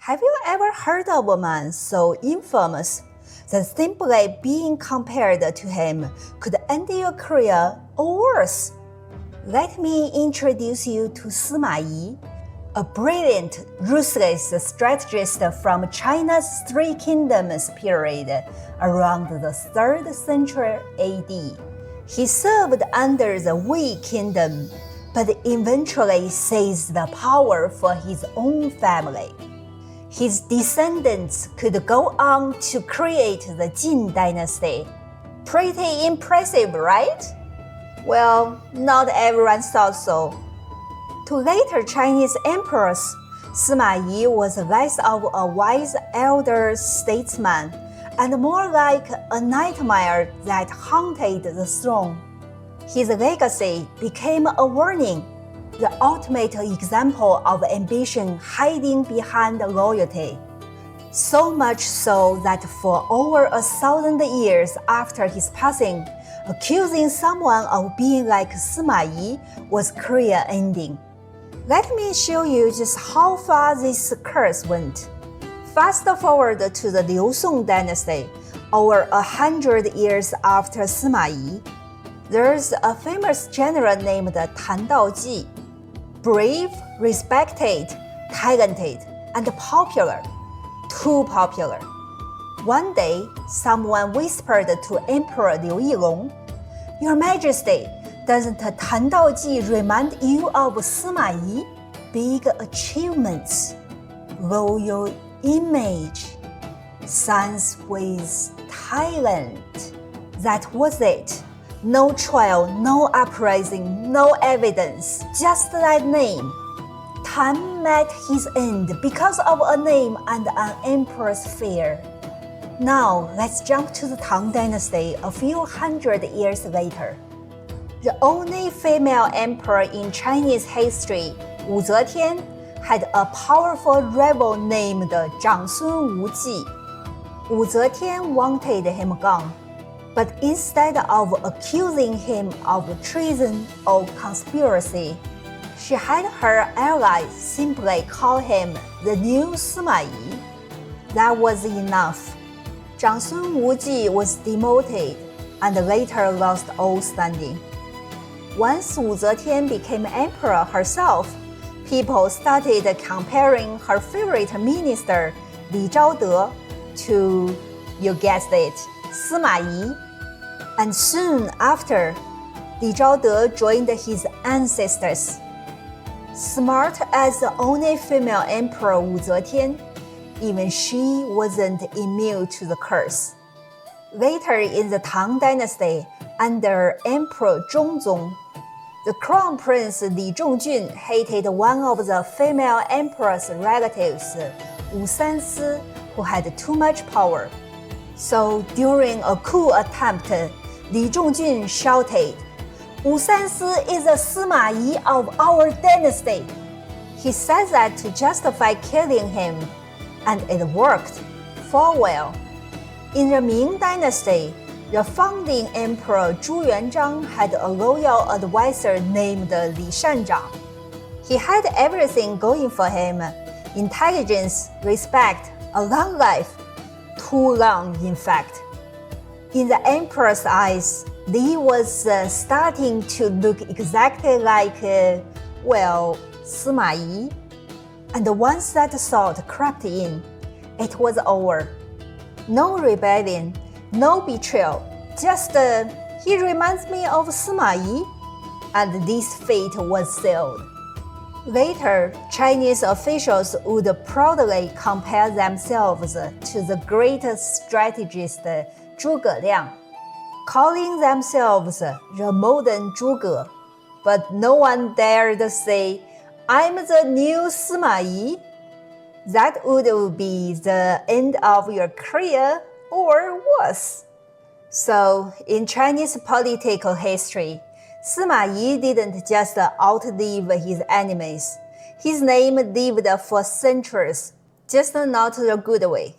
Have you ever heard of a man so infamous that simply being compared to him could end your career or worse? Let me introduce you to Sima Yi, a brilliant, ruthless strategist from China's Three Kingdoms period around the 3rd century AD. He served under the Wei Kingdom, but eventually seized the power for his own family. His descendants could go on to create the Jin dynasty. Pretty impressive, right? Well, not everyone thought so. To later Chinese emperors, Sima Yi was less of a wise elder statesman and more like a nightmare that haunted the throne. His legacy became a warning, the ultimate example of ambition hiding behind loyalty. So much so that for over 1,000 years after his passing, accusing someone of being like Sima Yi was career-ending. Let me show you just how far this curse went. Fast forward to the Liu Song dynasty, over 100 years after Sima Yi. There's a famous general named Tan Daoji. Brave, respected, talented, and popular. Too popular. One day, someone whispered to Emperor Liu Yilong, "Your Majesty, doesn't Tan Daoji remind you of Sima Yi? Big achievements, royal image, sons with talent." That was it. No trial, no uprising, no evidence, just that name. Tan met his end because of a name and an emperor's fear. Now, let's jump to the Tang dynasty a few hundred years later. The only female emperor in Chinese history, Wu Zetian, had a powerful rival named Zhangsun Wuji. Wu Zetian wanted him gone, but instead of accusing him of treason or conspiracy, she had her allies simply call him the new Sima Yi. That was enough. Zhangsun Wuji was demoted and later lost all standing. Once Wu Zetian became emperor herself, people started comparing her favorite minister, Li Chongjun, to, you guessed it, Sima Yi. And soon after, Li Chongjun joined his ancestors. Smart as the only female emperor Wu Zetian, even she wasn't immune to the curse. Later in the Tang dynasty, under Emperor Zhongzong, the crown prince Li Chongjun hated one of the female emperor's relatives, Wu Sansi, who had too much power. So during a coup attempt, Li Chongjun shouted, "Wu Sansi is the Sima Yi of our dynasty." He said that to justify killing him, and it worked for well. In the Ming dynasty, the founding emperor Zhu Yuanzhang had a loyal advisor named Li Shanzhang. He had everything going for him: intelligence, respect, a long life. Too long, in fact. In the emperor's eyes, Li was starting to look exactly like, Sima Yi. And once that thought crept in, it was over. No rebellion, no betrayal, just, he reminds me of Sima Yi. And this fate was sealed. Later, Chinese officials would proudly compare themselves to the great strategist Zhuge Liang, calling themselves the modern Zhuge. But no one dared say, "I'm the new Sima Yi." That would be the end of your career or worse. So, in Chinese political history, Sima Yi didn't just outlive his enemies. His name lived for centuries, just not the good way.